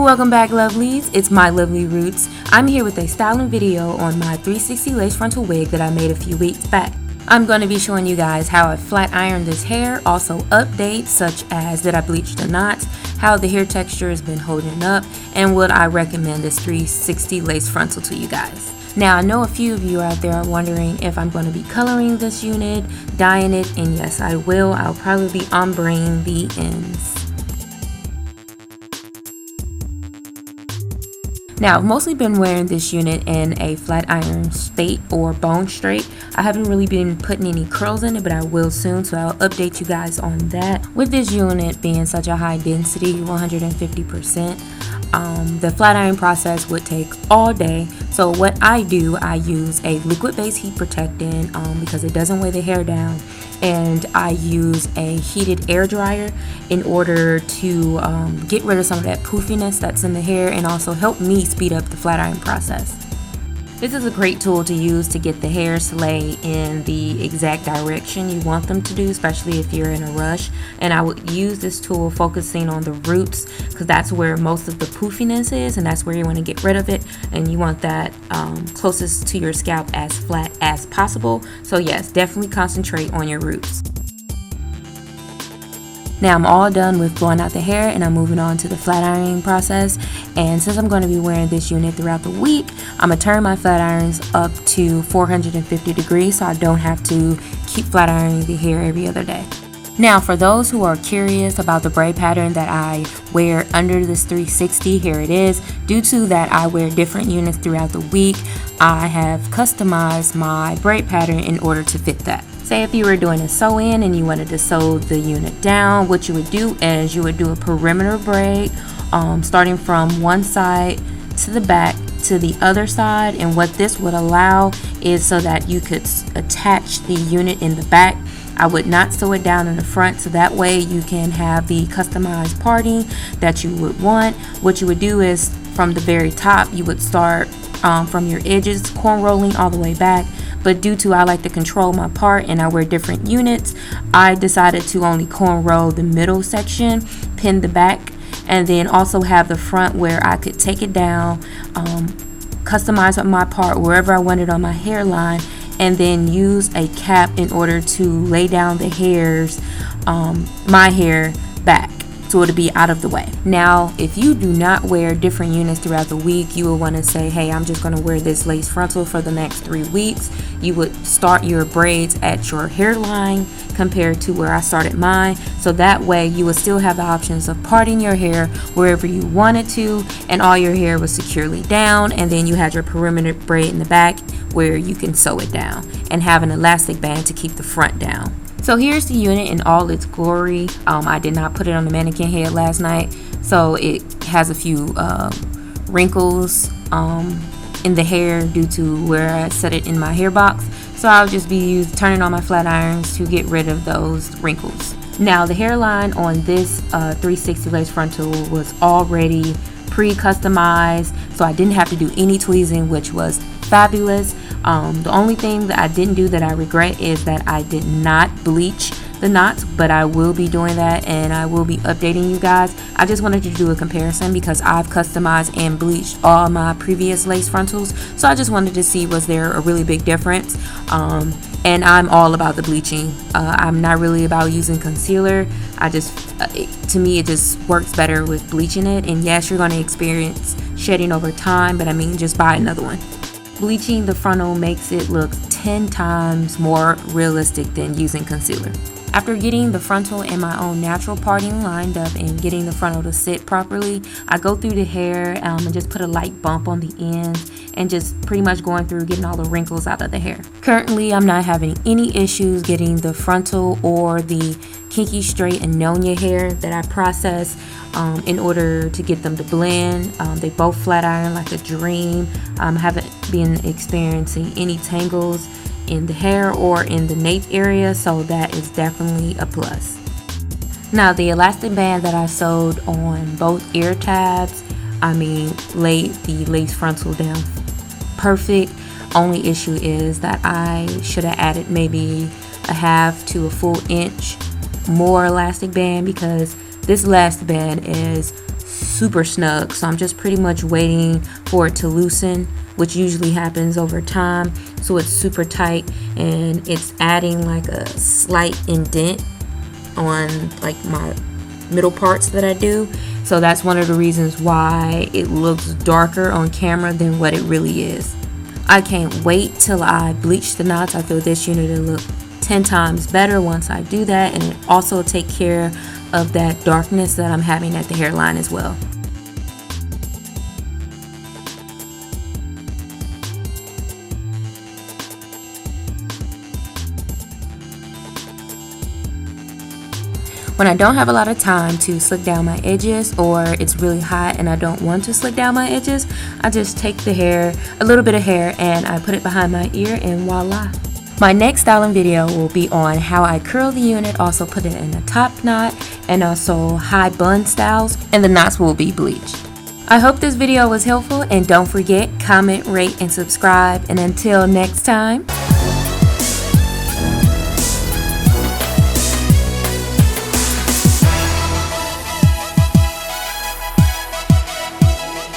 Welcome back, lovelies. It's MyLovelyRoots. I'm here with a styling video on my 360 lace frontal wig that I made a few weeks back. I'm going to be showing you guys how I flat ironed this hair, also updates such as did I bleach the knots, how the hair texture has been holding up, and would I recommend this 360 lace frontal to you guys. Now, I know a few of you out there are wondering if I'm going to be coloring this unit, dyeing it, and yes, I will. I'll probably be ombreing the ends. Now, I've mostly been wearing this unit in a flat iron state or bone straight. I haven't really been putting any curls in it, but I will soon, so I'll update you guys on that. With this unit being such a high density, 150%, the flat iron process would take all day. So what I do, I use a liquid-based heat protectant because it doesn't weigh the hair down, and I use a heated air dryer in order to get rid of some of that poofiness that's in the hair and also help me speed up the flat iron process. This is a great tool to use to get the hairs to lay in the exact direction you want them to do, especially if you're in a rush. And I would use this tool focusing on the roots because that's where most of the poofiness is, and that's where you want to get rid of it, and you want that closest to your scalp as flat as possible. So yes, definitely concentrate on your roots. Now I'm all done with blowing out the hair and I'm moving on to the flat ironing process. And since I'm going to be wearing this unit throughout the week, I'm going to turn my flat irons up to 450 degrees so I don't have to keep flat ironing the hair every other day. Now, for those who are curious about the braid pattern that I wear under this 360, here it is. Due to that I wear different units throughout the week, I have customized my braid pattern in order to fit that. Say if you were doing a sew in and you wanted to sew the unit down, what you would do is you would do a perimeter braid starting from one side to the back to the other side, and what this would allow is so that you could attach the unit in the back. I would not sew it down in the front, so that way you can have the customized parting that you would want. What you would do is from the very top you would start from your edges, corn rolling all the way back. But due to I like to control my part and I wear different units, I decided to only corn roll the middle section, pin the back, and then also have the front where I could take it down, customize my part wherever I wanted on my hairline, and then use a cap in order to lay down the hairs, my hair back, so it'll be out of the way. Now, if you do not wear different units throughout the week, you will want to say, hey, I'm just going to wear this lace frontal for the next 3 weeks. You would start your braids at your hairline compared to where I started mine, so that way you would still have the options of parting your hair wherever you wanted to, and all your hair was securely down, and then you had your perimeter braid in the back where you can sew it down and have an elastic band to keep the front down. So here's the unit in all its glory. I did not put it on the mannequin head last night, so it has a few wrinkles in the hair due to where I set it in my hair box. So I'll just be turning on my flat irons to get rid of those wrinkles. Now, the hairline on this 360 lace frontal was already pre-customized, so I didn't have to do any tweezing, which was fabulous. The only thing that I didn't do that I regret is that I did not bleach the knots, but I will be doing that and I will be updating you guys. I just wanted to do a comparison because I've customized and bleached all my previous lace frontals, so I just wanted to see was there a really big difference. And I'm all about the bleaching. I'm not really about using concealer. To me it just works better with bleaching it, and yes, you're going to experience shedding over time, but I mean, just buy another one. Bleaching the frontal makes it look 10 times more realistic than using concealer. After getting the frontal and my own natural parting lined up and getting the frontal to sit properly, I go through the hair and just put a light bump on the ends and just pretty much going through getting all the wrinkles out of the hair. Currently, I'm not having any issues getting the frontal or the kinky straight and Nonya hair that I process in order to get them to blend. They both flat iron like a dream. I haven't been experiencing any tangles in the hair or in the nape area, so that is definitely a plus. Now, the elastic band that I sewed on both ear tabs, laid the lace frontal down perfect. Only issue is that I should have added maybe a half to a full inch more elastic band, because this elastic band is super snug, so I'm just pretty much waiting for it to loosen, which usually happens over time. So it's super tight, and it's adding like a slight indent on like my middle parts that I do. So that's one of the reasons why it looks darker on camera than what it really is. I can't wait till I bleach the knots. I feel this unit will look 10 times better once I do that, and it also take care of that darkness that I'm having at the hairline as well. When I don't have a lot of time to slick down my edges, or it's really hot and I don't want to slick down my edges, I just take the hair, a little bit of hair, and I put it behind my ear, and voila. My next styling video will be on how I curl the unit, also put it in a top knot, and also high bun styles, and the knots will be bleached. I hope this video was helpful, and don't forget, comment, rate, and subscribe, and until next time.